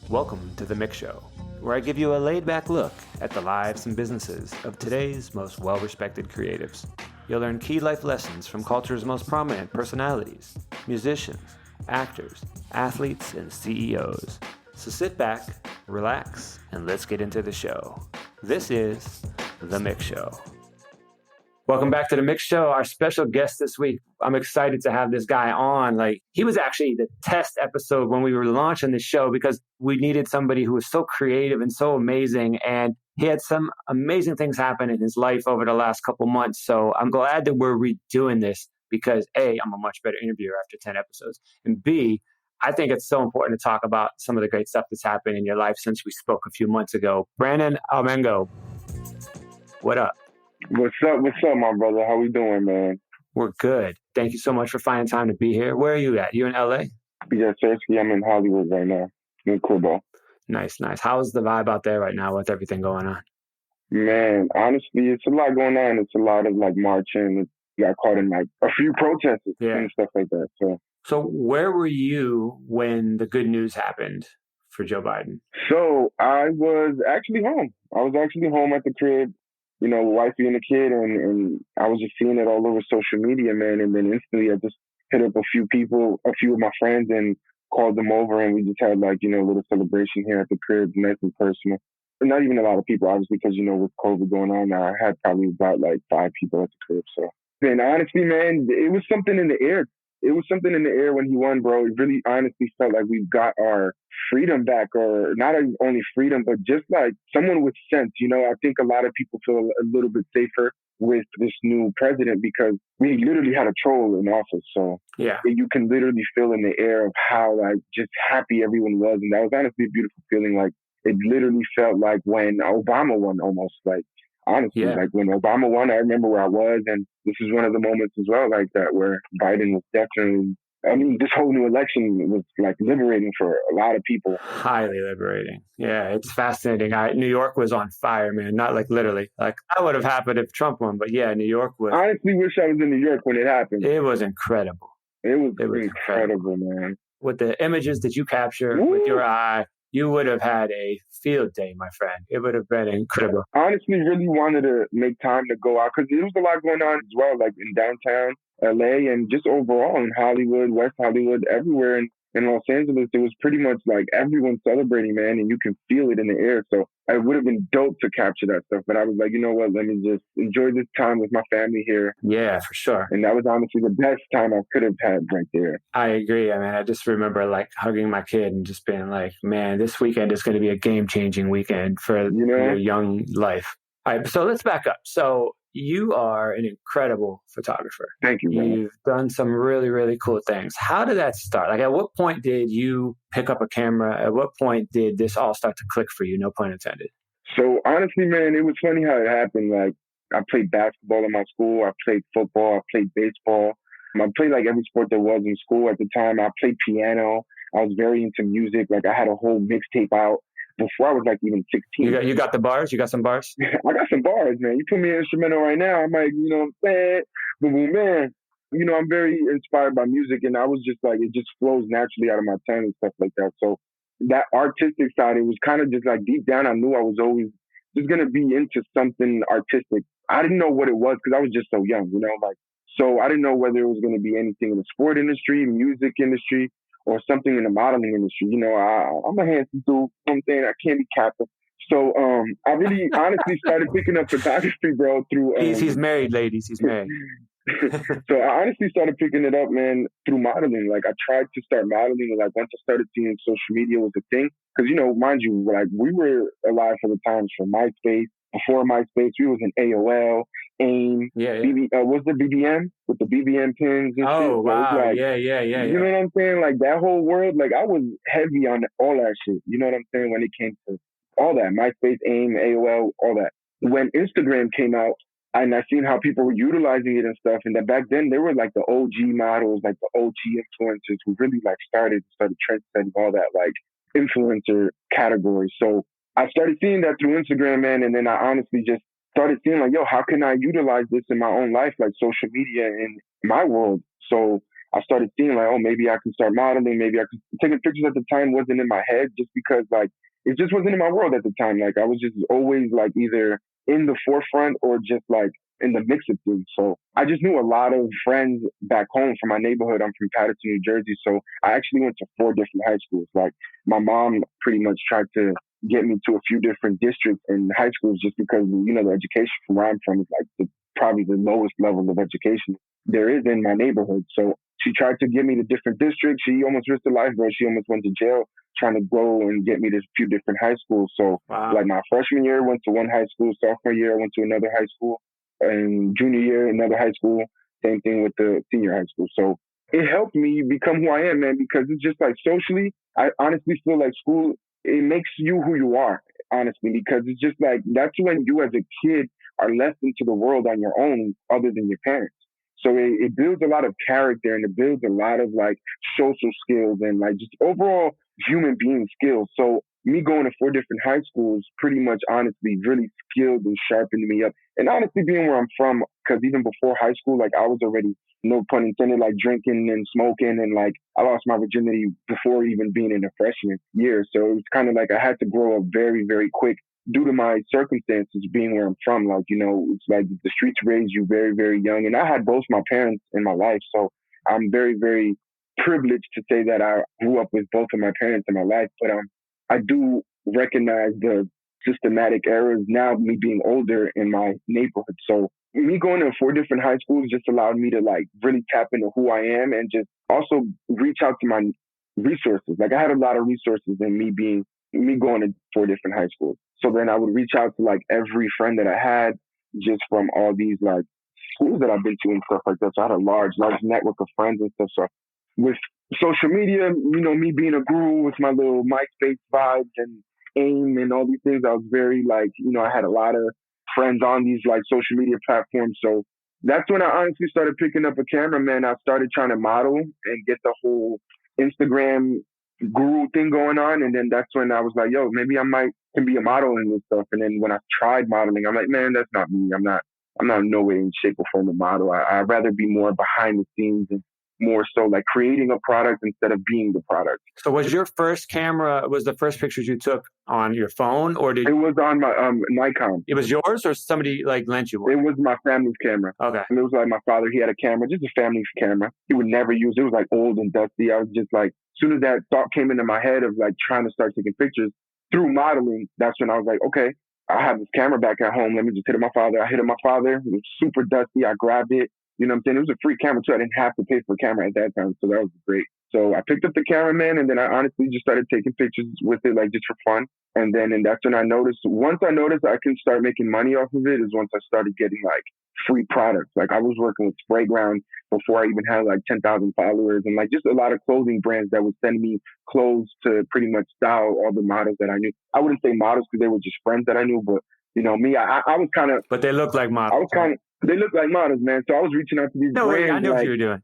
Welcome to the MICK Show, where I give you a laid-back look at the lives and businesses of today's most well-respected creatives. You'll learn key life lessons from culture's most prominent personalities, musicians, actors, athletes, and CEOs. So sit back, relax, and let's get into the show. This is the MICK Show. Welcome back to the MICK Show. Our special guest this week, I'm excited to have this guy on. He was actually the test episode when we were launching the show because we needed somebody who was so creative and so amazing. And he had some amazing things happen in his life over the last couple months. So I'm glad that we're redoing this because A, I'm a much better interviewer after 10 episodes. And B, I think it's so important to talk about some of the great stuff that's happened in your life since we spoke a few months ago. Brandon Almengo, what up? What's up, my brother? How we doing, man? We're good. Thank you so much for finding time to be here. Where are you at? You in LA? Yes, actually, I'm in Hollywood right now, in Cuba. Nice. How's the vibe out there right now with everything going on? Man, honestly, it's a lot going on. It's a lot of marching. Got caught in a few protests and stuff like that. So where were you when the good news happened for Joe Biden? So I was actually home. At the crib. Wifey and the kid, and I was just seeing it all over social media, man. And then instantly I just hit up a few of my friends and called them over, and we just had a little celebration here at the crib, nice and personal. And not even a lot of people, obviously, because, with COVID going on now, I had probably about 5 people at the crib. So, and honestly, man, it was something in the air. It was something in the air when he won, bro. It really honestly felt like we got our freedom back, or not only freedom, but just someone with sense. I think a lot of people feel a little bit safer with this new president because we literally had a troll in office. So yeah, you can literally feel in the air of how just happy everyone was. And that was honestly a beautiful feeling. It literally felt like when Obama won almost honestly, when Obama won, I remember where I was, and this is one of the moments as well like that where Biden was definitely, this whole new election was liberating for a lot of people. Highly liberating. Yeah, it's fascinating. New York was on fire, man. Not literally. That would have happened if Trump won, but yeah, New York was. I honestly wish I was in New York when it happened. It was incredible. It was incredible, man. With the images that you captured with your eye, you would have had a field day, my friend. It would have been incredible. Honestly, really wanted to make time to go out because there was a lot going on as well, in downtown LA and just overall in Hollywood, West Hollywood, everywhere in Los Angeles. It was pretty much everyone celebrating, man, and you can feel it in the air. So it would have been dope to capture that stuff. But I was you know what, let me just enjoy this time with my family here. Yeah, for sure. And that was honestly the best time I could have had right there. I agree. I just remember hugging my kid and just being man, this weekend is going to be a game-changing weekend for your young life. All right, so let's back up. So you are an incredible photographer. Thank you, man. You've done some really, really cool things. How did that start? At what point did you pick up a camera? At what point did this all start to click for you? No pun intended. So honestly, man, it was funny how it happened. I played basketball in my school. I played football. I played baseball. I played every sport there was in school at the time. I played piano. I was very into music. I had a whole mixtape out before I was even 16. You got the bars? You got some bars? I got some bars, man. You put me an instrumental right now, I might, you know what I'm saying? Boom, boom, man. I'm very inspired by music, and I was just it just flows naturally out of my tongue and stuff like that. So that artistic side, it was kind of just deep down, I knew I was always just going to be into something artistic. I didn't know what it was because I was just so young, so I didn't know whether it was going to be anything in the sport industry, music industry, or something in the modeling industry. I'm a handsome dude. You know what I'm saying? I can't be captive. So I really honestly started picking up photography, bro, through... He's married, ladies. He's married. So I honestly started picking it up, man, through modeling. I tried to start modeling, once I started seeing social media was a thing. Because, mind you, we were alive for the times for MySpace. Before MySpace, we was in AOL, AIM, what's the BBM? With the BBM pins and shit. Oh, wow. Yeah. You know what I'm saying? That whole world, I was heavy on all that shit. You know what I'm saying? When it came to all that, MySpace, AIM, AOL, all that. When Instagram came out, and I seen how people were utilizing it and stuff, and that back then, they were the OG models, the OG influencers who really started trendsetting all that influencer category. So I started seeing that through Instagram, man, and then I honestly just started seeing how can I utilize this in my own life, social media in my world? So I started seeing like, oh, maybe I can start modeling. Maybe I could. Taking pictures at the time wasn't in my head just because like it just wasn't in my world at the time. Like I was just always like either in the forefront or just like in the mix of things. So I just knew a lot of friends back home from my neighborhood. I'm from Paterson, New Jersey. So I actually went to 4 different high schools. Like my mom pretty much tried to get me to a few different districts in high schools just because, you know, the education from where I'm from is like probably the lowest level of education there is in my neighborhood. So she tried to get me to different districts. She almost risked her life, bro. She almost went to jail trying to go and get me to a few different high schools. So like my freshman year, I went to one high school. Sophomore year, I went to another high school. And junior year, another high school. Same thing with the senior high school. So it helped me become who I am, man, because it's just like socially, I honestly feel like school, it makes you who you are, honestly, because it's just like, that's when you as a kid are left into the world on your own other than your parents. So it builds a lot of character and it builds a lot of like social skills and like just overall human being skills. So me going to 4 different high schools pretty much honestly really skilled and sharpened me up. And honestly being where I'm from, because even before high school, like I was already, no pun intended, like drinking and smoking and like I lost my virginity before even being in a freshman year. So it was kind of like I had to grow up very, very quick due to my circumstances being where I'm from. Like, you know, it's like the streets raise you very, very young. And I had both my parents in my life. So I'm very, very privileged to say that I grew up with both of my parents in my life. But I do recognize the systematic errors now, me being older in my neighborhood. So me going to 4 different high schools just allowed me to like really tap into who I am and just also reach out to my resources. Like I had a lot of resources in me going to 4 different high schools. So then I would reach out to like every friend that I had just from all these like schools that I've been to and stuff like that. So I had a large network of friends and stuff. So with social media, you know, me being a guru with my little MySpace vibes and AIM and all these things, I was very like, you know, I had a lot of friends on these like social media platforms. So that's when I honestly started picking up a camera, man. I started trying to model and get the whole Instagram guru thing going on. And then that's when I was like, yo, maybe I might can be a model in this stuff. And then when I tried modeling, I'm like, man, that's not me. I'm not in no way in shape or form a model. I'd rather be more behind the scenes and more so like creating a product instead of being the product. So was your first camera, was the first pictures you took on your phone or did it was on my Nikon. It was yours or somebody like lent you one? It was my family's camera. Okay. And it was like my father, he had a camera, just a family's camera. He would never use it. It was like old and dusty. I was just like, as soon as that thought came into my head of like trying to start taking pictures through modeling, that's when I was like, okay, I have this camera back at home. Let me just hit it my father. I hit it my father. It was super dusty. I grabbed it. You know what I'm saying? It was a free camera too. I didn't have to pay for a camera at that time. So that was great. So I picked up the camera, man, and then I honestly just started taking pictures with it, like just for fun. And that's when I noticed, once I noticed I can start making money off of it is once I started getting like free products. Like I was working with Sprayground before I even had like 10,000 followers and like just a lot of clothing brands that would send me clothes to pretty much style all the models that I knew. I wouldn't say models because they were just friends that I knew, but you know, me, I was kind of. But they look like models. They look like models, man. So I was reaching out to these brands. I knew like, what you were doing.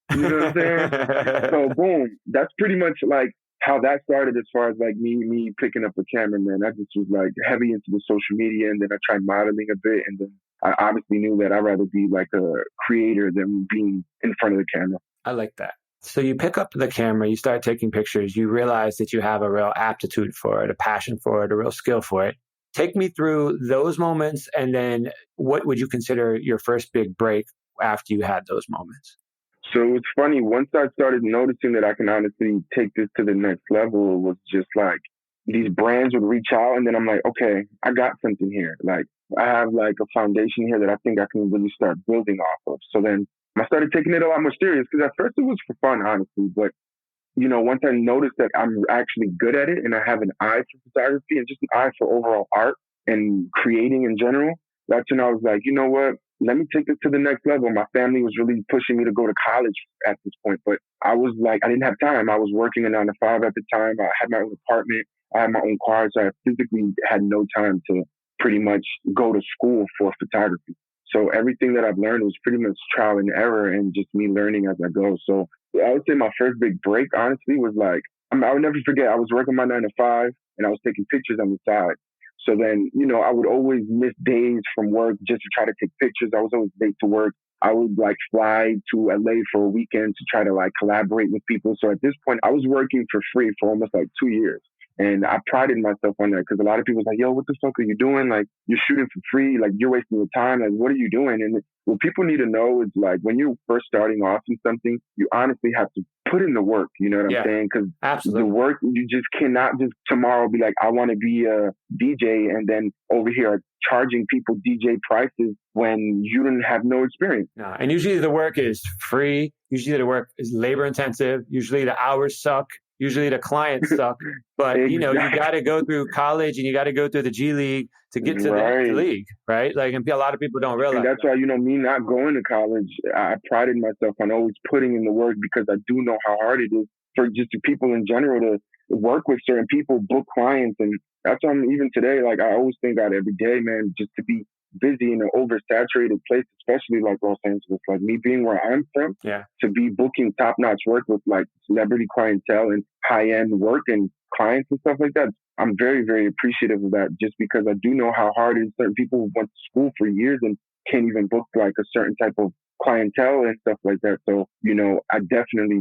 You know what I'm saying? So boom, that's pretty much like how that started as far as like me picking up a camera, man. I just was like heavy into the social media and then I tried modeling a bit and then I obviously knew that I'd rather be like a creator than being in front of the camera. I like that. So you pick up the camera, you start taking pictures, you realize that you have a real aptitude for it, a passion for it, a real skill for it. Take me through those moments and then what would you consider your first big break after you had those moments? So it's funny, once I started noticing that I can honestly take this to the next level, it was just like these brands would reach out and then I'm like, okay, I got something here. Like I have like a foundation here that I think I can really start building off of. So then I started taking it a lot more serious because at first it was for fun, honestly. But, you know, once I noticed that I'm actually good at it and I have an eye for photography and just an eye for overall art and creating in general, that's when I was like, you know what? Let me take this to the next level. My family was really pushing me to go to college at this point, but I was like, I didn't have time. I was working a 9 to 5 at the time. I had my own apartment. I had my own car. So I physically had no time to pretty much go to school for photography. So everything that I've learned was pretty much trial and error and just me learning as I go. So I would say my first big break, honestly, was like, I would never forget. I was working my 9 to 5 and I was taking pictures on the side. So then, you know, I would always miss days from work just to try to take pictures. I was always late to work. I would like fly to LA for a weekend to try to like collaborate with people. So at this point, I was working for free for almost like 2 years. And I prided myself on that because a lot of people was like, yo, what the fuck are you doing? Like, you're shooting for free. Like, you're wasting your time. Like, what are you doing? And what people need to know is like, when you're first starting off in something, you honestly have to put in the work. You know what I'm saying? Because the work, you just cannot just tomorrow be like, I want to be a DJ and then over here charging people DJ prices when you didn't have no experience. No, and usually the work is free. Usually the work is labor intensive. Usually the hours suck. Usually the clients suck. But, Exactly. you know, you got to go through college and you got to go through the G League to get to the league, right? Like, and a lot of people don't realize. And that's why, you know, me not going to college, I prided myself on always putting in the work because I do know how hard it is for just the people in general to work with certain people, book clients. And that's why I'm even today, like, I always think out every day, man, just to be busy in an oversaturated place, especially like Los Angeles, like me being where I'm from, to be booking top-notch work with like celebrity clientele and high-end work and clients and stuff like that. I'm very, very appreciative of that just because I do know how hard it is. Certain people who went to school for years and can't even book like a certain type of clientele and stuff like that. So, you know, I definitely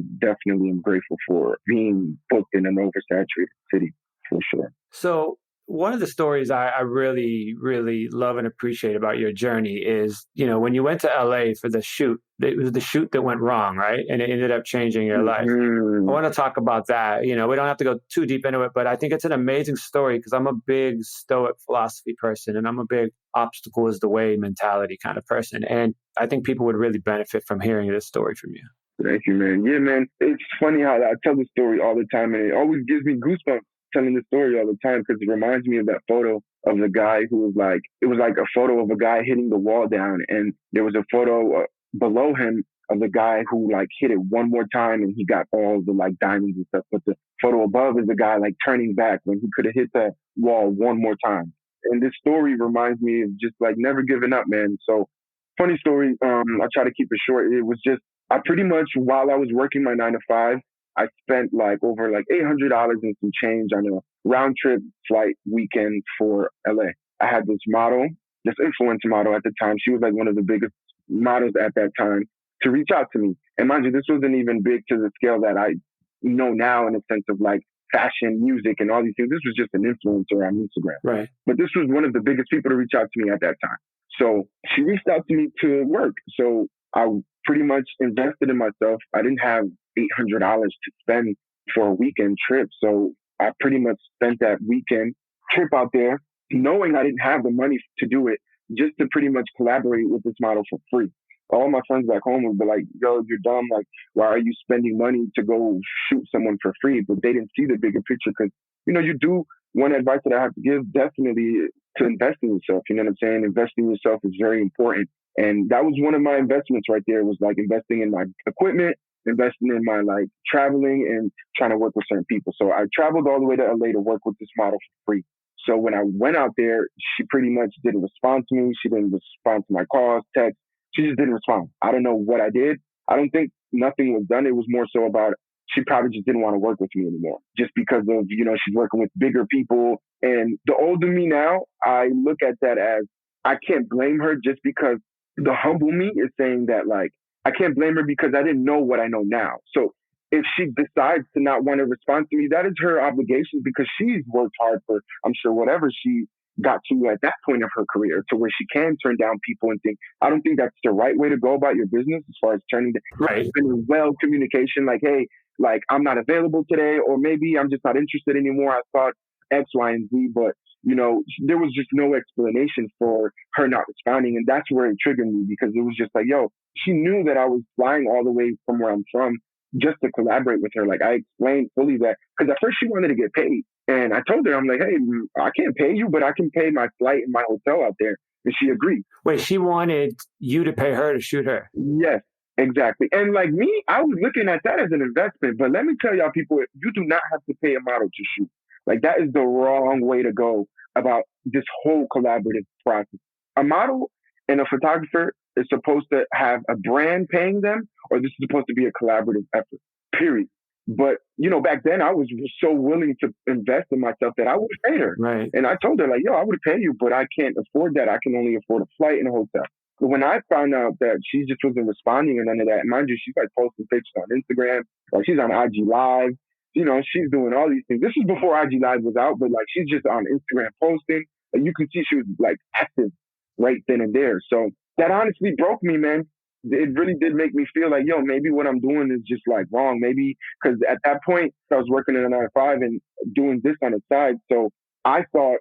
am grateful for being booked in an oversaturated city for sure. So one of the stories I really, really love and appreciate about your journey is, you know, when you went to LA for the shoot, it was the shoot that went wrong, right? And it ended up changing your life. I want to talk about that. You know, we don't have to go too deep into it, but I think it's an amazing story because I'm a big stoic philosophy person and I'm a big obstacle is the way mentality kind of person. And I think people would really benefit from hearing this story from you. Thank you, man. Yeah, man. It's funny how I tell the story all the time and it always gives me goosebumps telling the story all the time because it reminds me of that photo of the guy who was like, it was like a photo of a guy hitting the wall down and there was a photo below him of the guy who like hit it one more time and he got all the like diamonds and stuff. But the photo above is the guy like turning back when he could have hit that wall one more time. And this story reminds me of just like never giving up, man. So funny story. I try to keep it short. It was just, I pretty much, while I was working my 9 to 5, I spent like over like $800 and some change on a round trip flight weekend for LA. I had this model, this influencer model at the time. She was like one of the biggest models at that time to reach out to me. And mind you, this wasn't even big to the scale that I know now in the sense of like fashion, music, and all these things. This was just an influencer on Instagram. Right. But this was one of the biggest people to reach out to me at that time. So she reached out to me to work. So I pretty much invested in myself. I didn't have $800 to spend for a weekend trip. So I pretty much spent that weekend trip out there knowing I didn't have the money to do it just to pretty much collaborate with this model for free. All my friends back home would be like, yo, you're dumb. Like, why are you spending money to go shoot someone for free? But they didn't see the bigger picture because, you know, you do, one advice that I have to give definitely to invest in yourself. You know what I'm saying? Investing in yourself is very important. And that was one of my investments right there was like investing in my equipment, investing in my like traveling and trying to work with certain people. So I traveled all the way to LA to work with this model for free. So when I went out there, she pretty much didn't respond to me. She didn't respond to my calls, texts. She just didn't respond. I don't know what I did. I don't think nothing was done. It was more so about she probably just didn't want to work with me anymore just because of, you know, she's working with bigger people. And the older me now, I look at that as I can't blame her just because the humble me is saying that like, I can't blame her because I didn't know what I know now. So if she decides to not want to respond to me, that is her obligation because she's worked hard for, I'm sure, whatever she got to at that point of her career to where she can turn down people and think, I don't think that's the right way to go about your business as far as turning down well communication, like, hey, like I'm not available today, or maybe I'm just not interested anymore. I thought X, Y, and Z, but you know, there was just no explanation for her not responding. And that's where it triggered me because it was just like, yo, she knew that I was flying all the way from where I'm from just to collaborate with her. Like I explained fully that because at first she wanted to get paid. And I told her, I'm like, hey, I can't pay you, but I can pay my flight and my hotel out there. And she agreed. Wait, she wanted you to pay her to shoot her? Yes, exactly. And like me, I was looking at that as an investment. But let me tell y'all people, you do not have to pay a model to shoot. Like that is the wrong way to go about this whole collaborative process. A model and a photographer is supposed to have a brand paying them, or this is supposed to be a collaborative effort, period. But, you know, back then I was so willing to invest in myself that I would pay her. Right. And I told her like, yo, I would pay you, but I can't afford that. I can only afford a flight and a hotel. when I found out that she just wasn't responding or none of that, mind you, she's like posting pictures on Instagram, like she's on IG Live, she's doing all these things. This is before IG Live was out, but like she's just on Instagram posting. And you can see she was like active right then and there. So that honestly broke me, man. It really did make me feel like, yo, maybe what I'm doing is just like wrong. Maybe because at that point I was working in a 9 to 5 and doing this on the side. So I thought,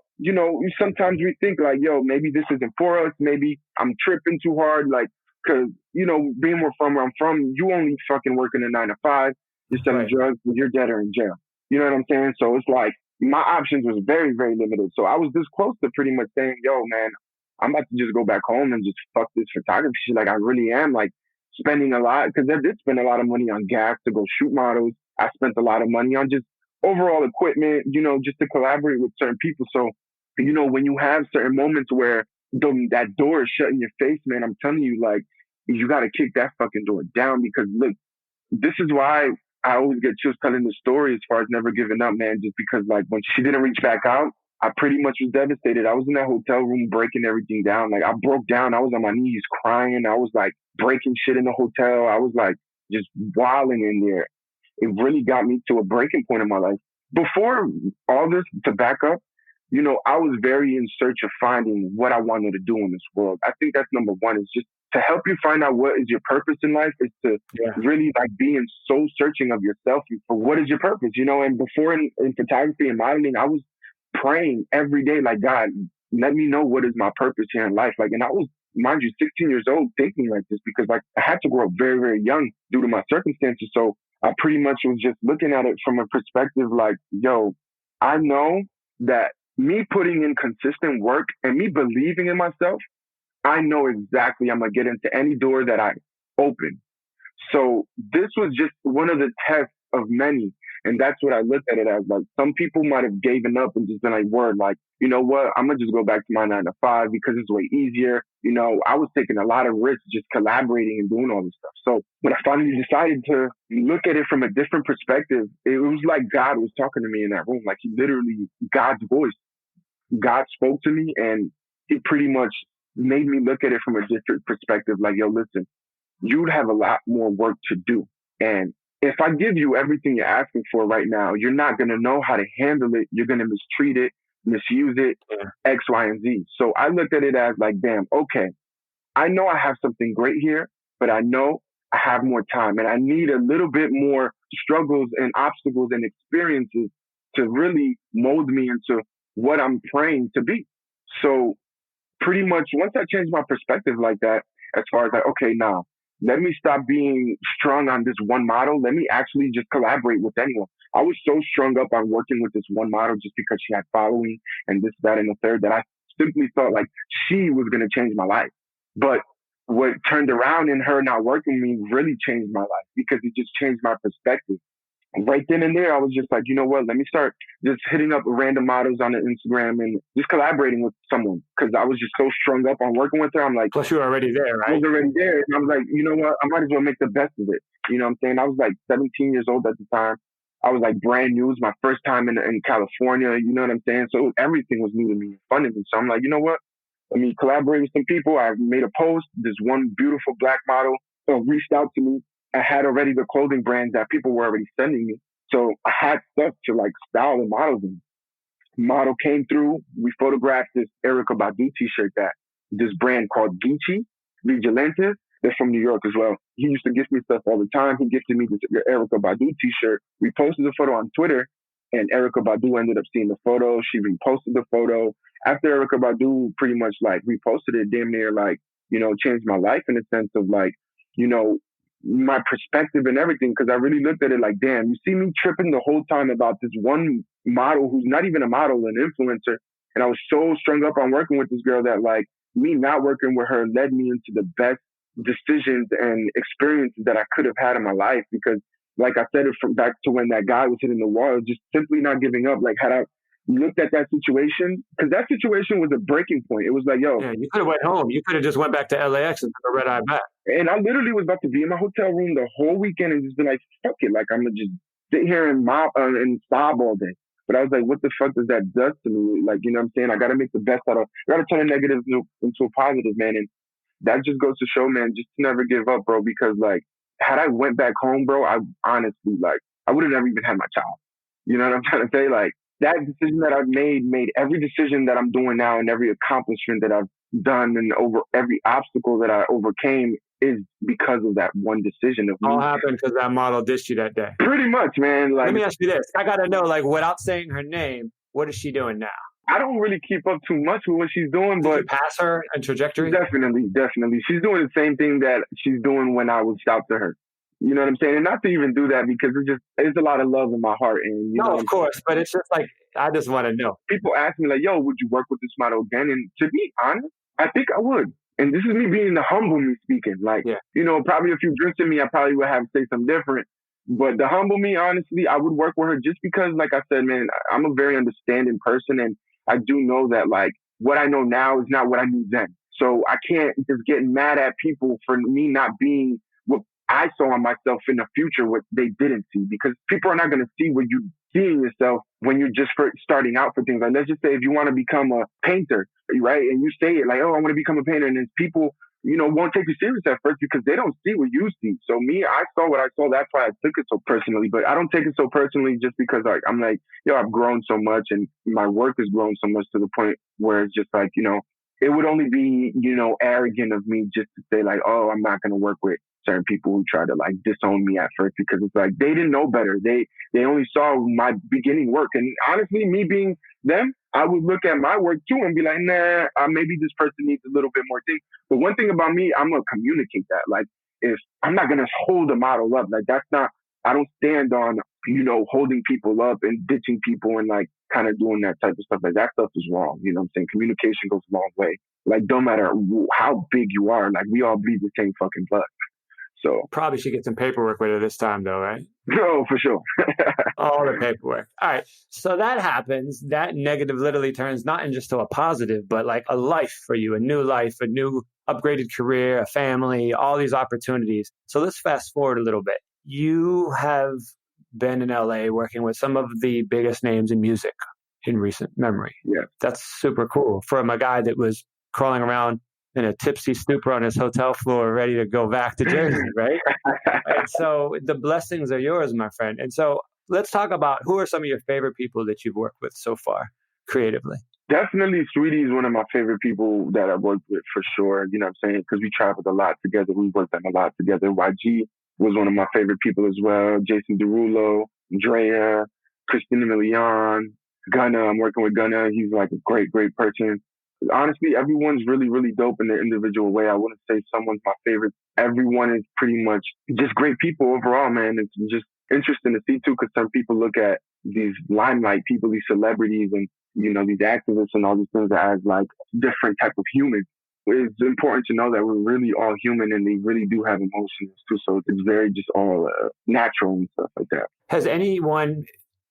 sometimes we think like, yo, maybe this isn't for us. Maybe I'm tripping too hard. Like, cause, being where I'm from, you only fucking work in a 9 to 5. You're selling drugs, you're dead or in jail. You know what I'm saying? So it's like my options was very, very limited. So I was this close to pretty much saying, yo, man, I'm about to just go back home and just fuck this photography shit. Like I really am like spending a lot, because I did spend a lot of money on gas to go shoot models. I spent a lot of money on just overall equipment, just to collaborate with certain people. So, when you have certain moments where that door is shut in your face, man, I'm telling you, like, you got to kick that fucking door down, because look, this is why I always get chills telling the story as far as never giving up, man, just because like when she didn't reach back out, I pretty much was devastated. I was in that hotel room breaking everything down. Like I broke down. I was on my knees crying. I was like breaking shit in the hotel. I was like just wilding in there. It really got me to a breaking point in my life. Before all this, to back up, I was very in search of finding what I wanted to do in this world. I think that's number one, is just to help you find out what is your purpose in life, is to really like be in soul searching of yourself for what is your purpose, and before in photography and modeling, I was praying every day, like, God, let me know what is my purpose here in life. Like, and I was, mind you, 16 years old thinking like this, because like I had to grow up very, very young due to my circumstances. So I pretty much was just looking at it from a perspective like, yo, I know that me putting in consistent work and me believing in myself, I know exactly I'm going to get into any door that I open. So this was just one of the tests of many. And that's what I looked at it as. Like, some people might have given up and just been like, word, like, you know what, I'm going to just go back to my 9 to 5 because it's way easier. I was taking a lot of risks just collaborating and doing all this stuff. So when I finally decided to look at it from a different perspective, it was like God was talking to me in that room. Like, he literally, God's voice, God spoke to me, and he pretty much made me look at it from a different perspective. Like, yo, listen, you'd have a lot more work to do. And if I give you everything you're asking for right now, you're not going to know how to handle it. You're going to mistreat it, misuse it, X, Y, and Z. So I looked at it as like, damn, okay, I know I have something great here, but I know I have more time, and I need a little bit more struggles and obstacles and experiences to really mold me into what I'm praying to be. So pretty much once I changed my perspective like that, as far as like, okay, now let me stop being strung on this one model. Let me actually just collaborate with anyone. I was so strung up on working with this one model just because she had following and this, that, and the third, that I simply thought like she was going to change my life. But what turned around in her not working with me really changed my life, because it just changed my perspective. Right then and there, I was just like, you know what, let me start just hitting up random models on the Instagram and just collaborating with someone, because I was just so strung up on working with her. I'm like, plus you were already there, right? I was already there. And I was like, you know what, I might as well make the best of it. You know what I'm saying? I was like 17 years old at the time. I was like brand new. It was my first time in California. You know what I'm saying? So everything was new to me, fun to me. So I'm like, you know what? Let me collaborate with some people. I made a post. This one beautiful black model reached out to me. I had already the clothing brands that people were already sending me. So I had stuff to like style the models in. Model came through. We photographed this Erykah Badu t-shirt that this brand called Geechee, Vigilantes. They're from New York as well. He used to gift me stuff all the time. He gifted me this Erykah Badu t-shirt. We posted the photo on Twitter, and Erykah Badu ended up seeing the photo. She reposted the photo. After Erykah Badu pretty much like reposted it, damn near like, changed my life in a sense of like, my perspective and everything, because I really looked at it like, damn, you see me tripping the whole time about this one model who's not even a model, an influencer. And I was so strung up on working with this girl that like me not working with her led me into the best decisions and experiences that I could have had in my life. Because like I said, it from back to when that guy was hitting the wall, just simply not giving up. Like, had I looked at that situation, because that situation was a breaking point. It was like, yo, yeah, you could have went home. You could have just went back to LAX and took a red eye back. And I literally was about to be in my hotel room the whole weekend and just be like, fuck it. Like, I'm going to just sit here and and sob all day. But I was like, what the fuck does that do to me? Like, you know what I'm saying? I got to make the best out of, I got to turn a negative into a positive, man. And that just goes to show, man, just to never give up, bro. Because like, had I went back home, bro, I honestly like I would have never even had my child. You know what I'm trying to say? Like that decision that I've made every decision that I'm doing now and every accomplishment that I've done and over every obstacle that I overcame is because of that one decision of me. All happened because that model dissed you that day. Pretty much, man. Like, let me ask you this. I got to know, like, without saying her name, what is she doing now? I don't really keep up too much with what she's doing, but did you pass her in trajectory? Definitely. She's doing the same thing that she's doing when I was out to her. You know what I'm saying? And not to even do that because it's a lot of love in my heart. And you know, of course, but it's just like, I just want to know. People ask me like, yo, would you work with this model again? And to be honest, I think I would. And this is me being the humble me speaking. Like, you know, probably a few drinks in me, I probably would have to say something different. But the humble me, honestly, I would work with her just because, like I said, man, I'm a very understanding person. And I do know that, like, what I know now is not what I knew then. So I can't just get mad at people for me not being what I saw in myself in the future, what they didn't see, because people are not going to see what you see in yourself when you're just starting out for things. Like, let's just say if you want to become a painter, right? And you say it like, oh, I want to become a painter. And then people, you know, won't take you serious at first because they don't see what you see. So me, I saw what I saw. That's why I took it so personally. But I don't take it so personally just because like, I'm like, yo, I've grown so much and my work has grown so much to the point where it's just like, you know, it would only be, you know, arrogant of me just to say like, oh, I'm not going to work with certain people who try to like disown me at first because it's like they didn't know better. They only saw my beginning work. And honestly, me being them, I would look at my work too and be like, nah, maybe this person needs a little bit more things. But one thing about me, I'm going to communicate that. Like, if I'm not going to hold a model up, like that's not, I don't stand on, you know, holding people up and ditching people and like kind of doing that type of stuff. Like that stuff is wrong. You know what I'm saying? Communication goes a long way. Like, don't matter how big you are, like we all bleed the same fucking blood. So probably should get some paperwork with her this time though, right? No, for sure. All the paperwork. All right. So that happens. That negative literally turns not in just to a positive, but like a life for you, a new life, a new upgraded career, a family, all these opportunities. So let's fast forward a little bit. You have been in LA working with some of the biggest names in music in recent memory. Yeah. That's super cool. From a guy that was crawling around in a tipsy stupor on his hotel floor, ready to go back to Jersey, right? And so the blessings are yours, my friend. And so let's talk about who are some of your favorite people that you've worked with so far creatively. Definitely Sweetie is one of my favorite people that I've worked with for sure. You know what I'm saying? Because we traveled a lot together. We worked on a lot together. YG was one of my favorite people as well. Jason Derulo, Drea, Christina Milian, Gunna. I'm working with Gunna. He's like a great, great person. Honestly, everyone's really, really dope in their individual way. I wouldn't say someone's my favorite. Everyone is pretty much just great people overall, man. It's just interesting to see too, because some people look at these limelight people, these celebrities and, you know, these activists and all these things as like different type of humans. It's important to know that we're really all human and they really do have emotions too. So it's very just all natural and stuff like that. Has anyone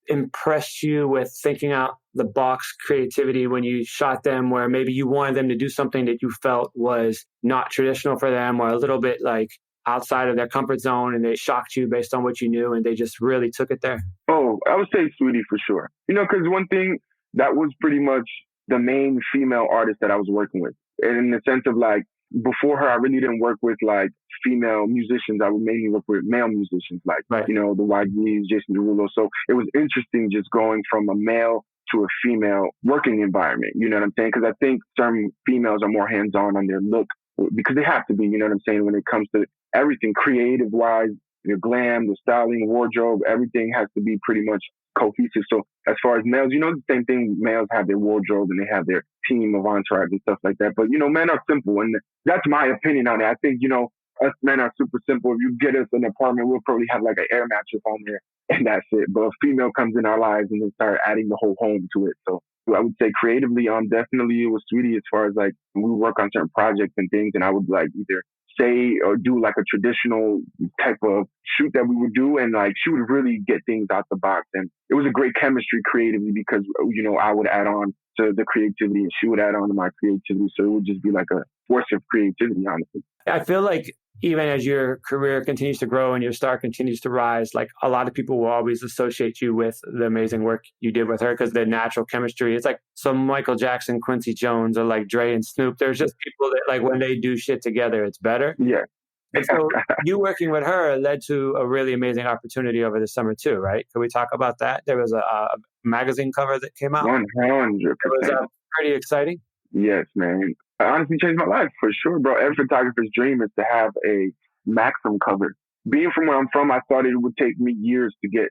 impressed you with thinking out the box creativity when you shot them, where maybe you wanted them to do something that you felt was not traditional for them or a little bit like outside of their comfort zone and they shocked you based on what you knew and they just really took it there? Oh, I would say Sweetie for sure. You know, because one thing that was pretty much the main female artist that I was working with. And in the sense of like, before her, I really didn't work with like female musicians. I would mainly work with male musicians, like, you know, the YGs, Jason Derulo. So it was interesting just going from a male to a female working environment. You know what I'm saying? Because I think some females are more hands-on on their look because they have to be, you know what I'm saying? When it comes to everything creative wise, your glam, the styling, wardrobe, everything has to be pretty much cohesive. So as far as males, you know, the same thing, males have their wardrobe and they have their team of entourage and stuff like that. But, you know, men are simple. And that's my opinion on it. I think, you know, us men are super simple. If you get us an apartment, we'll probably have like an air mattress on there and that's it. But a female comes in our lives and then start adding the whole home to it. So I would say creatively, definitely it was Sweetie as far as like we work on certain projects and things. And I would like either say or do like a traditional type of shoot that we would do. And like, she would really get things out the box. And it was a great chemistry creatively because, you know, I would add on to the creativity and she would add on to my creativity. So it would just be like a force of creativity, honestly. I feel like even as your career continues to grow and your star continues to rise, like a lot of people will always associate you with the amazing work you did with her because the natural chemistry. It's like some Michael Jackson, Quincy Jones, or like Dre and Snoop. There's just people that like when they do shit together, it's better. Yeah. And so you working with her led to a really amazing opportunity over the summer too, right? Can we talk about that? There was a magazine cover that came out. 100%. It was pretty exciting. Yes, man. It honestly changed my life for sure, bro. Every photographer's dream is to have a Maxim cover. Being from where I'm from, I thought it would take me years to get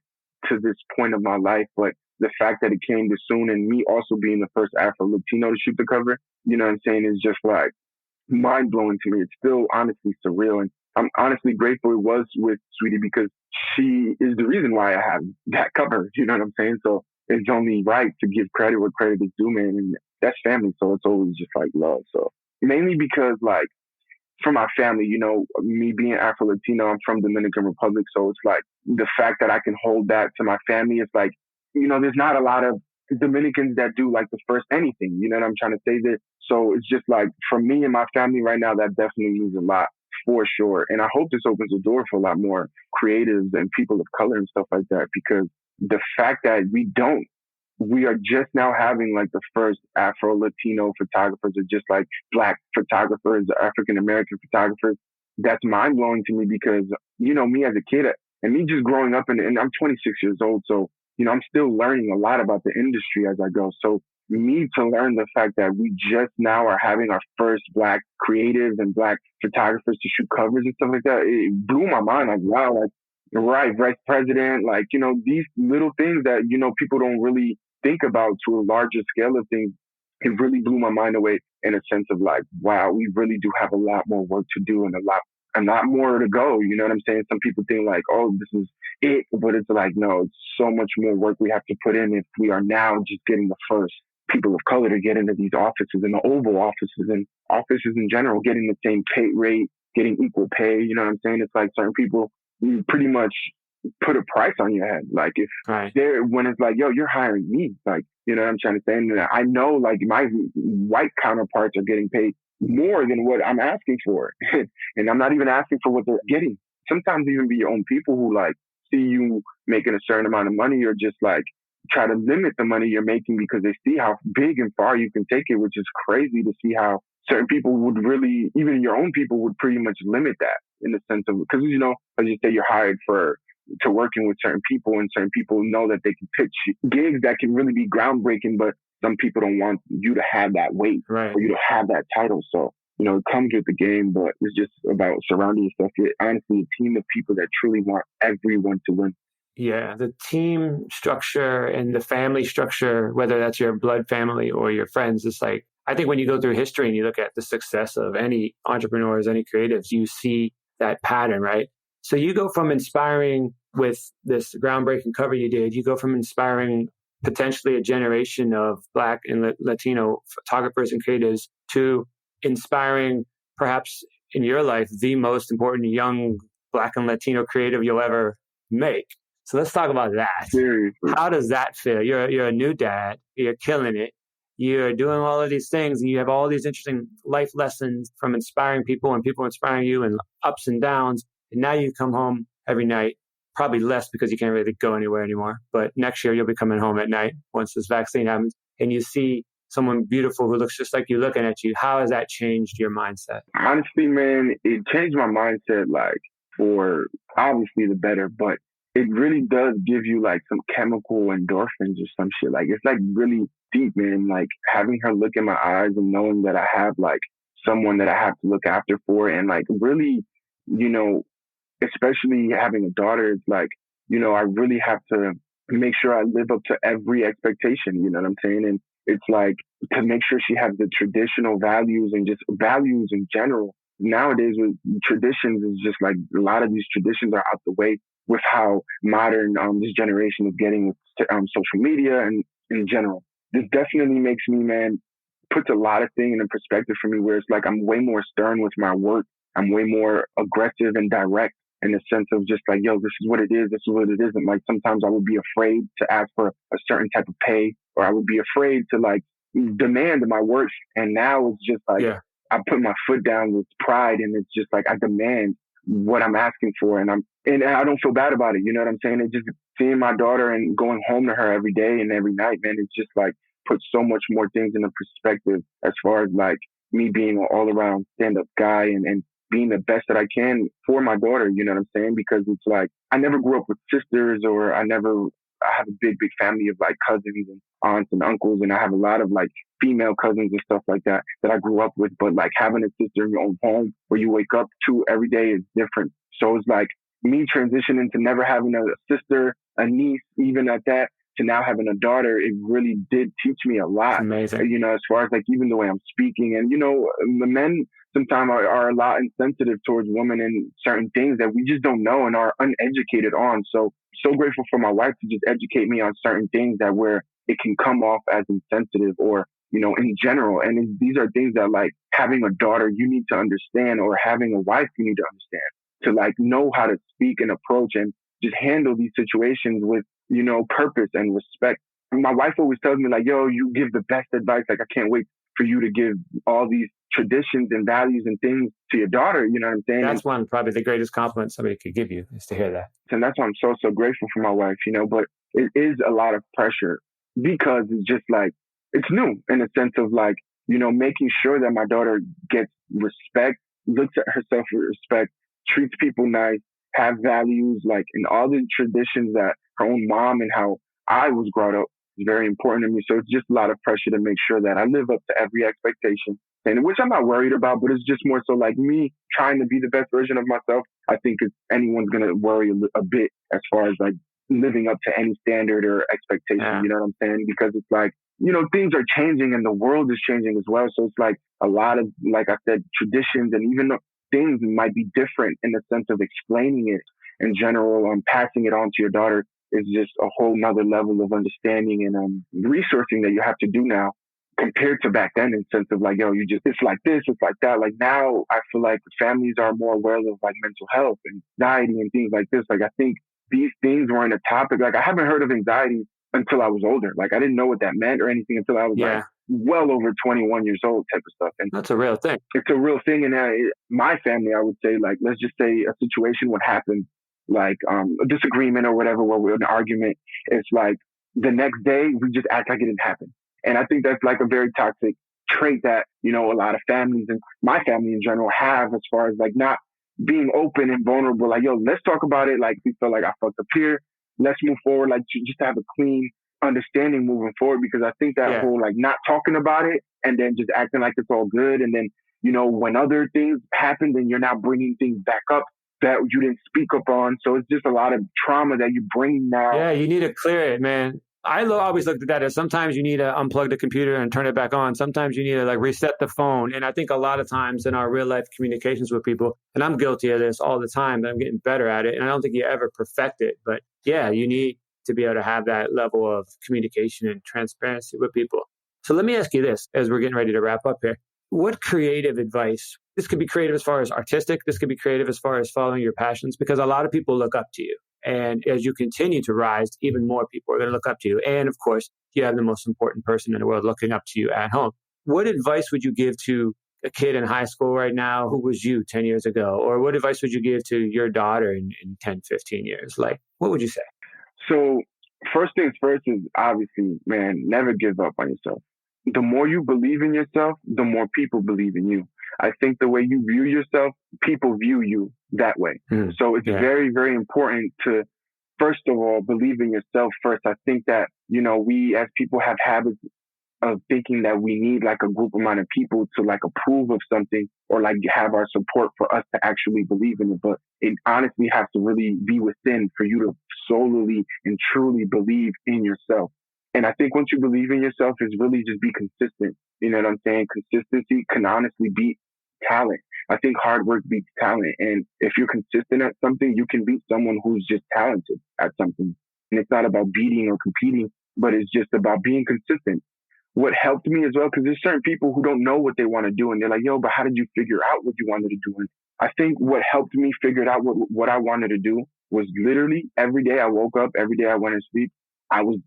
to this point of my life, but the fact that it came this soon and me also being the first Afro-Latino to shoot the cover, you know what I'm saying, is just like mind-blowing to me. It's still honestly surreal. And I'm honestly grateful it was with Sweetie because she is the reason why I have that cover. You know what I'm saying? So it's only right to give credit where credit is due, man. And that's family. So it's always just like love. So mainly because like for my family, you know, me being Afro-Latino, I'm from Dominican Republic. So it's like the fact that I can hold that to my family. It's like, you know, there's not a lot of Dominicans that do like the first anything. You know what I'm trying to say there? So it's just like for me and my family right now, that definitely means a lot for sure. And I hope this opens the door for a lot more creatives and people of color and stuff like that, because the fact that we are just now having like the first Afro-Latino photographers or just like Black photographers, African-American photographers. That's mind blowing to me because, you know, me as a kid and me just growing up and I'm 26 years old. So, you know, I'm still learning a lot about the industry as I go. So me to learn the fact that we just now are having our first Black creatives and Black photographers to shoot covers and stuff like that, it blew my mind. Like, wow, like, right, vice president, like, you know, these little things that, you know, people don't really think about to a larger scale of things. It really blew my mind away in a sense of like, wow, we really do have a lot more work to do and a lot more to go. You know what I'm saying? Some people think like, oh, this is it, but it's like, no, it's so much more work we have to put in if we are now just getting the first people of color to get into these offices and the Oval offices and offices in general, getting the same pay rate, getting equal pay. You know what I'm saying? It's like certain people, you pretty much put a price on your head. Like if they're, when it's like, yo, you're hiring me, like, you know what I'm trying to say? And I know like my white counterparts are getting paid more than what I'm asking for. And I'm not even asking for what they're getting. Sometimes even be your own people who like see you making a certain amount of money or just like try to limit the money you're making because they see how big and far you can take it, which is crazy to see how certain people would really, even your own people would pretty much limit that in the sense of, because, you know, as you say, you're hired to working with certain people and certain people know that they can pitch gigs that can really be groundbreaking, but some people don't want you to have that weight or you to have that title. So, you know, it comes with the game, but it's just about surrounding yourself with honestly a team of people that truly want everyone to win. Yeah, the team structure and the family structure, whether that's your blood family or your friends, it's like, I think when you go through history and you look at the success of any entrepreneurs, any creatives, you see that pattern, right? So you go from inspiring with this groundbreaking cover you did, you go from inspiring potentially a generation of Black and Latino photographers and creatives to inspiring perhaps in your life, the most important young Black and Latino creative you'll ever make. So let's talk about that. Seriously. How does that feel? You're a new dad, you're killing it. You're doing all of these things and you have all these interesting life lessons from inspiring people and people inspiring you and ups and downs. And now you come home every night, probably less because you can't really go anywhere anymore. But next year you'll be coming home at night once this vaccine happens and you see someone beautiful who looks just like you looking at you. How has that changed your mindset? Honestly, man, it changed my mindset like for obviously the better, but it really does give you like some chemical endorphins or some shit. Like it's like really deep, man. Like having her look in my eyes and knowing that I have like someone that I have to look after for and like really, you know, especially having a daughter, it's like, you know, I really have to make sure I live up to every expectation, you know what I'm saying? And it's like to make sure she has the traditional values and just values in general. Nowadays with traditions is just like a lot of these traditions are out the way with how modern this generation is getting with social media and in general. This definitely makes me, man, puts a lot of things in perspective for me where it's like I'm way more stern with my work. I'm way more aggressive and direct in the sense of just like, yo, this is what it is. This is what it isn't. Like sometimes I would be afraid to ask for a certain type of pay or I would be afraid to like demand my work. And now it's just like, I put my foot down with pride, and it's just like I demand what I'm asking for, and I don't feel bad about it. You know what I'm saying? It just seeing my daughter and going home to her every day and every night, man, it's just like puts so much more things into perspective as far as like me being an all around stand up guy and being the best that I can for my daughter. You know what I'm saying? Because it's like I never grew up with sisters, or I have a big family of like cousins and aunts and uncles, and I have a lot of like female cousins and stuff like that I grew up with. But like having a sister in your own home where you wake up to every day is different. So it's like me transitioning to never having a sister, a niece, even at that, to now having a daughter, it really did teach me a lot. Amazing. You know, as far as like even the way I'm speaking, and you know, the men sometimes are a lot insensitive towards women in certain things that we just don't know and are uneducated on. So grateful for my wife to just educate me on certain things that where it can come off as insensitive or, you know, in general. And these are things that like having a daughter, you need to understand, or having a wife, you need to understand to like know how to speak and approach and just handle these situations with, you know, purpose and respect. My wife always tells me like, yo, you give the best advice. Like, I can't wait for you to give all these traditions and values and things to your daughter. You know what I'm saying? That's one, probably the greatest compliment somebody could give you, is to hear that. And that's why I'm so grateful for my wife, you know, but it is a lot of pressure because it's just like, it's new in a sense of like, you know, making sure that my daughter gets respect, looks at herself with respect, treats people nice, have values, like, and all the traditions that her own mom and how I was brought up is very important to me. So it's just a lot of pressure to make sure that I live up to every expectation, and which I'm not worried about, but it's just more so like me trying to be the best version of myself. I think anyone's going to worry a bit as far as like living up to any standard or expectation. Yeah. You know what I'm saying? Because it's like, you know, things are changing and the world is changing as well. So it's like a lot of, like I said, traditions and even things might be different in the sense of explaining it in general, passing it on to your daughter is just a whole nother level of understanding and resourcing that you have to do now compared to back then, in the sense of like, yo, it's like this, it's like that. Like now I feel like families are more aware of like mental health and anxiety and things like this. Like I think these things weren't a topic. Like I haven't heard of anxiety until I was older. Like I didn't know what that meant or anything until I was like well over 21 years old type of stuff. And that's a real thing. It's a real thing. And my family, I would say, like, let's just say a situation would happen, like a disagreement or whatever, where we're in an argument. It's like the next day we just act like it didn't happen. And I think that's like a very toxic trait that, you know, a lot of families and my family in general have, as far as like not being open and vulnerable. Like, yo, let's talk about it. Like, we feel like I fucked up here. Let's move forward. Like, just have a clean understanding moving forward. Because I think that whole like not talking about it and then just acting like it's all good. And then, you know, when other things happen, then you're now bringing things back up that you didn't speak up on. So it's just a lot of trauma that you bring now. Yeah, you need to clear it, man. I always looked at that as sometimes you need to unplug the computer and turn it back on. Sometimes you need to like reset the phone. And I think a lot of times in our real life communications with people, and I'm guilty of this all the time, but I'm getting better at it. And I don't think you ever perfect it. But yeah, you need to be able to have that level of communication and transparency with people. So let me ask you this as we're getting ready to wrap up here. What creative advice, this could be creative as far as artistic, this could be creative as far as following your passions, because a lot of people look up to you. And as you continue to rise, even more people are going to look up to you. And of course, you have the most important person in the world looking up to you at home. What advice would you give to a kid in high school right now who was you 10 years ago? Or what advice would you give to your daughter in 10, 15 years? Like, what would you say? So first things first is obviously, man, never give up on yourself. The more you believe in yourself, the more people believe in you. I think the way you view yourself, people view you that way. So it's very, very important to, first of all, believe in yourself first. I think that, you know, we as people have habits of thinking that we need like a group amount of people to like approve of something or like have our support for us to actually believe in it. But it honestly has to really be within for you to solely and truly believe in yourself. And I think once you believe in yourself, is really just be consistent. You know what I'm saying? Consistency can honestly beat talent. I think hard work beats talent. And if you're consistent at something, you can beat someone who's just talented at something. And it's not about beating or competing, but it's just about being consistent. What helped me as well, because there's certain people who don't know what they want to do. And they're like, yo, but how did you figure out what you wanted to do? And I think what helped me figure out what I wanted to do was literally every day I woke up, every day I went to sleep, I was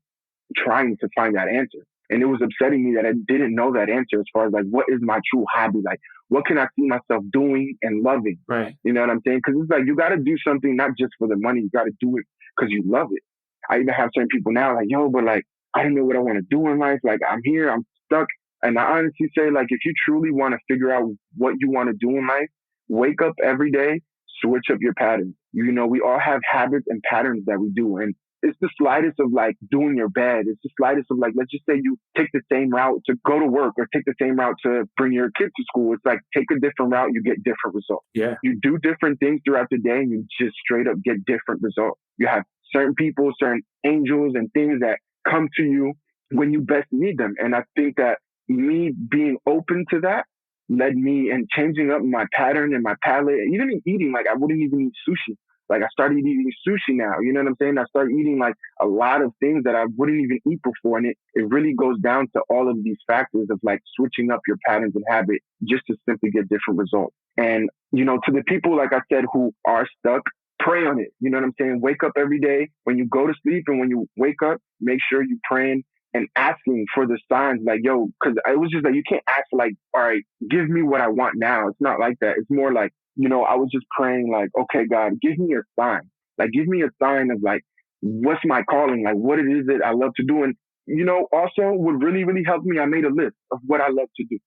trying to find that answer. And it was upsetting me that I didn't know that answer as far as like, what is my true hobby? Like, what can I see myself doing and loving? Right. You know what I'm saying? Because it's like, you got to do something not just for the money. You got to do it because you love it. I even have certain people now like, yo, but like, I don't know what I want to do in life. Like, I'm here, I'm stuck. And I honestly say, like, if you truly want to figure out what you want to do in life, wake up every day, switch up your patterns. You know, we all have habits and patterns that we do. And it's the slightest of like doing your bed. It's the slightest of like, let's just say you take the same route to go to work or take the same route to bring your kid to school. It's like, take a different route, you get different results. Yeah. You do different things throughout the day and you just straight up get different results. You have certain people, certain angels and things that come to you when you best need them. And I think that me being open to that led me and changing up my pattern and my palate, even in eating. Like, I wouldn't even eat sushi. Like, I started eating sushi now. You know what I'm saying? I started eating like a lot of things that I wouldn't even eat before. And it really goes down to all of these factors of like switching up your patterns and habit just to simply get different results. And, you know, to the people, like I said, who are stuck, pray on it. You know what I'm saying? Wake up every day. When you go to sleep and when you wake up, make sure you praying and asking for the signs. Like, yo, because it was just like, you can't ask for like, all right, give me what I want now. It's not like that. It's more like, you know, I was just praying like, okay, God, give me a sign. Like, give me a sign of like, what's my calling? Like, what it is that I love to do. And, you know, also what really, really helped me, I made a list of what I love to do.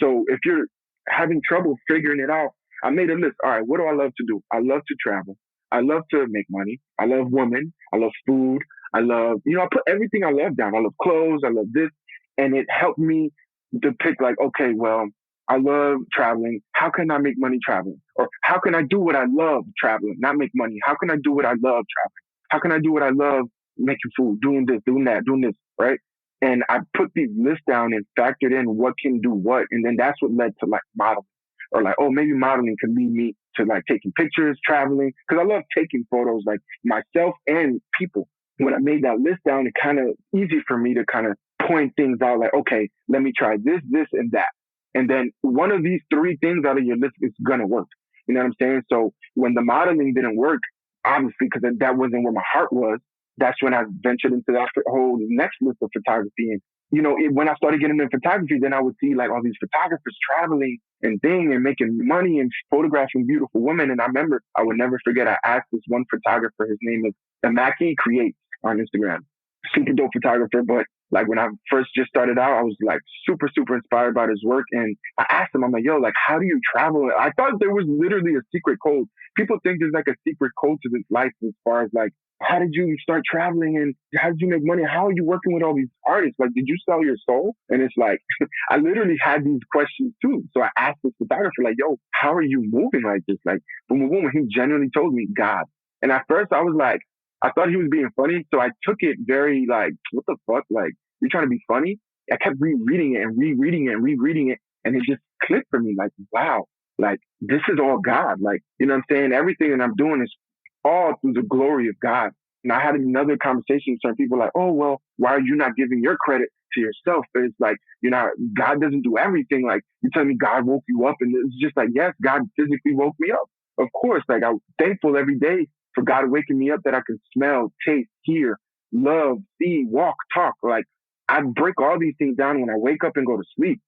So if you're having trouble figuring it out, I made a list. All right, what do I love to do? I love to travel. I love to make money. I love women. I love food. I love, you know, I put everything I love down. I love clothes. I love this. And it helped me depict like, okay, well, I love traveling. How can I make money traveling? Or how can I do what I love traveling, not make money? How can I do what I love traveling? How can I do what I love making food, doing this, doing that, doing this, right? And I put these lists down and factored in what can do what. And then that's what led to like modeling. Or like, oh, maybe modeling can lead me to like taking pictures, traveling. Because I love taking photos, like myself and people. When I made that list down, it kind of easy for me to kind of point things out like, okay, let me try this, this, and that. And then one of these three things out of your list is going to work. You know what I'm saying? So when the modeling didn't work, obviously, because that wasn't where my heart was, that's when I ventured into that whole next list of photography. And, you know, when I started getting into photography, then I would see like all these photographers traveling and thing and making money and photographing beautiful women. And I remember, I would never forget, I asked this one photographer, his name is Maxim Creates on Instagram, super dope photographer. But like when I first just started out, I was like super, super inspired by his work. And I asked him, I'm like, yo, like, how do you travel? I thought there was literally a secret code. People think there's like a secret code to this life as far as like, how did you start traveling and how did you make money? How are you working with all these artists? Like, did you sell your soul? And it's like, I literally had these questions too. So I asked this photographer, like, yo, how are you moving like this? Like, from a woman, he genuinely told me, God. And at first I was like, I thought he was being funny. So I took it very like, what the fuck? Like, you're trying to be funny? I kept rereading it and rereading it and rereading it. And it just clicked for me like, wow, like, this is all God. Like, you know what I'm saying? Everything that I'm doing is all through the glory of God. And I had another conversation with some people like, oh, well, why are you not giving your credit to yourself? But it's like, you know, God doesn't do everything. Like, you tell me God woke you up. And it's just like, yes, God physically woke me up. Of course, like, I'm thankful every day for God waking me up that I can smell, taste, hear, love, see, walk, talk. Like, I break all these things down when I wake up and go to sleep.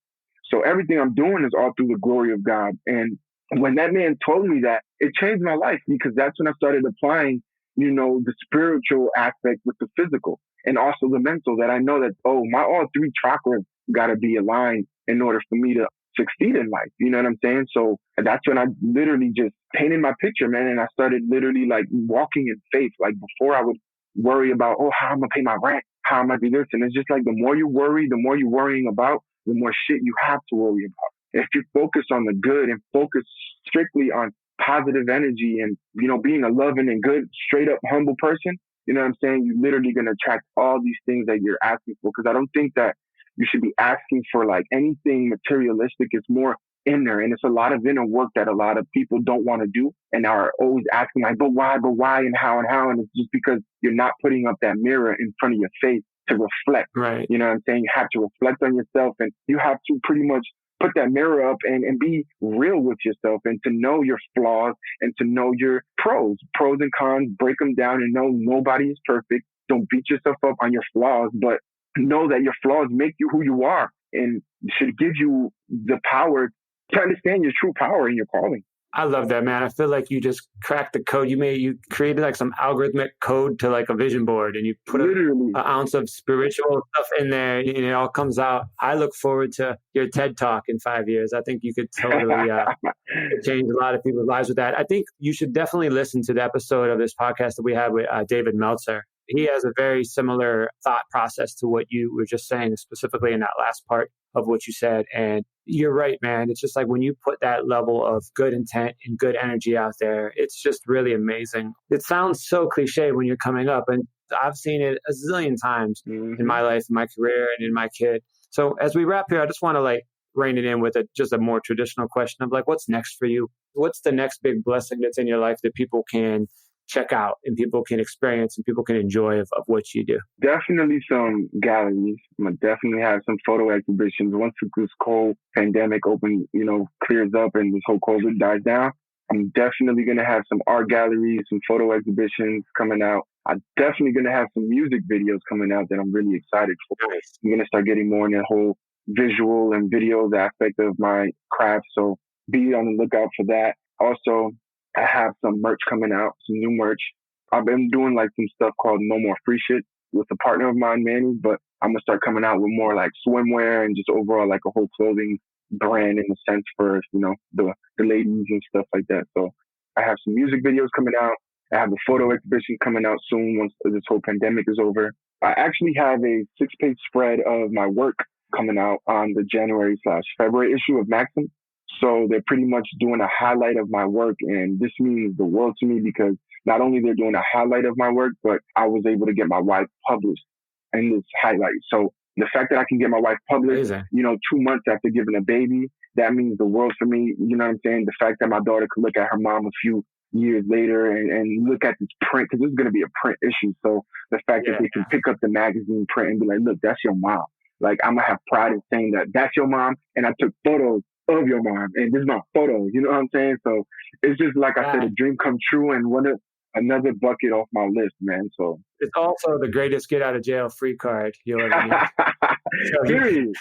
So everything I'm doing is all through the glory of God. And when that man told me that, it changed my life because that's when I started applying, you know, the spiritual aspect with the physical and also the mental, that I know that, oh, my all three chakras got to be aligned in order for me to succeed in life. You know what I'm saying? So that's when I literally just painted my picture, man. And I started literally like walking in faith. Like before I would worry about, oh, how am I going to pay my rent? How am I do this? And it's just like, the more you worry, the more you're worrying about, the more shit you have to worry about. If you focus on the good and focus strictly on positive energy and, you know, being a loving and good, straight up humble person, you know what I'm saying? You're literally going to attract all these things that you're asking for. Because I don't think that you should be asking for like anything materialistic. It's more inner, and it's a lot of inner work that a lot of people don't want to do and are always asking like, but why, and how, and it's just because you're not putting up that mirror in front of your face to reflect. Right. You know what I'm saying? You have to reflect on yourself, and you have to pretty much put that mirror up and be real with yourself, and to know your flaws and to know your pros and cons, break them down and know nobody is perfect. Don't beat yourself up on your flaws, but know that your flaws make you who you are and should give you the power to understand your true power in your calling. I love that, man. I feel like you just cracked the code. You created like some algorithmic code to like a vision board, and you put an ounce of spiritual stuff in there, and it all comes out. I look forward to your TED Talk in 5 years. I think you could totally change a lot of people's lives with that. I think you should definitely listen to the episode of this podcast that we had with David Meltzer. He has a very similar thought process to what you were just saying, specifically in that last part of what you said. And you're right, man. It's just like when you put that level of good intent and good energy out there, it's just really amazing. It sounds so cliche when you're coming up, and I've seen it a zillion times in my life, in my career, and in my kid. So as we wrap here, I just want to like rein it in with just a more traditional question of like, what's next for you? What's the next big blessing that's in your life that people can check out and people can experience and people can enjoy of what you do? Definitely some galleries. I'm gonna definitely have some photo exhibitions once this whole pandemic clears up and this whole COVID dies down. I'm definitely gonna have some art galleries, some photo exhibitions coming out. I'm definitely gonna have some music videos coming out that I'm really excited for. I'm gonna start getting more in that whole visual and videos aspect of my craft. So be on the lookout for that. Also, I have some merch coming out, some new merch. I've been doing like some stuff called No More Free Shit with a partner of mine, Manny, but I'm going to start coming out with more like swimwear and just overall like a whole clothing brand in a sense for, the ladies and stuff like that. So I have some music videos coming out. I have a photo exhibition coming out soon once this whole pandemic is over. I actually have a 6-page spread of my work coming out on the January/February issue of Maxim. So they're pretty much doing a highlight of my work. And this means the world to me because not only they're doing a highlight of my work, but I was able to get my wife published in this highlight. So the fact that I can get my wife published, 2 months after giving a baby, that means the world for me. You know what I'm saying? The fact that my daughter could look at her mom a few years later and look at this print, because this is going to be a print issue. So the fact that they can pick up the magazine print and be like, look, that's your mom. Like, I'm going to have pride in saying that that's your mom. And I took photos of your mom, and this is my photo. You know what I'm saying? So it's just like I said, a dream come true, and another bucket off my list, man. So it's also the greatest get out of jail free card you'll ever need.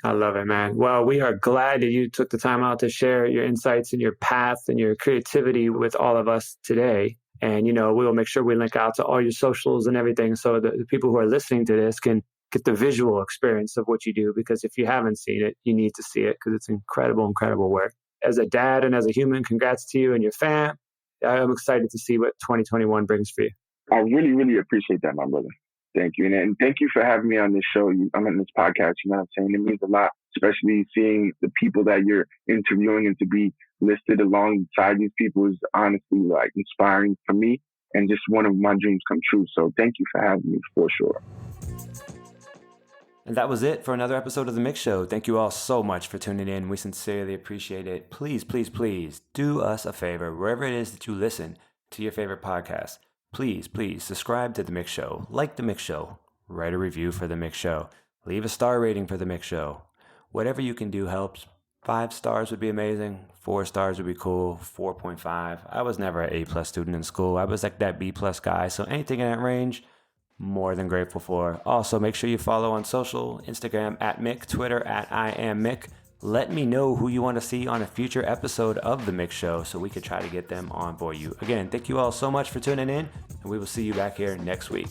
I love it, man. Well, we are glad that you took the time out to share your insights and your path and your creativity with all of us today. And, we will make sure we link out to all your socials and everything so that the people who are listening to this can get the visual experience of what you do, because if you haven't seen it, you need to see it because it's incredible, incredible work. As a dad and as a human, congrats to you and your fam. I'm excited to see what 2021 brings for you. I really, really appreciate that, my brother. Thank you. And thank you for having me on this show. I'm on this podcast, you know what I'm saying? It means a lot, especially seeing the people that you're interviewing, and to be listed alongside these people is honestly like inspiring for me and just one of my dreams come true. So thank you for having me for sure. And that was it for another episode of The MICK Show. Thank you all so much for tuning in. We sincerely appreciate it. Please, please, please do us a favor. Wherever it is that you listen to your favorite podcast, please, please subscribe to The MICK Show. Like The MICK Show. Write a review for The MICK Show. Leave a star rating for The MICK Show. Whatever you can do helps. 5 stars would be amazing. 4 stars would be cool. 4.5. I was never an A+ student in school. I was like that B+ guy. So anything in that range, more than grateful for. Also, make sure you follow on social, Instagram @Mick, Twitter @IamMick. Let me know who you want to see on a future episode of The MICK Show so we could try to get them on for you. Again, thank you all so much for tuning in, and we will see you back here next week.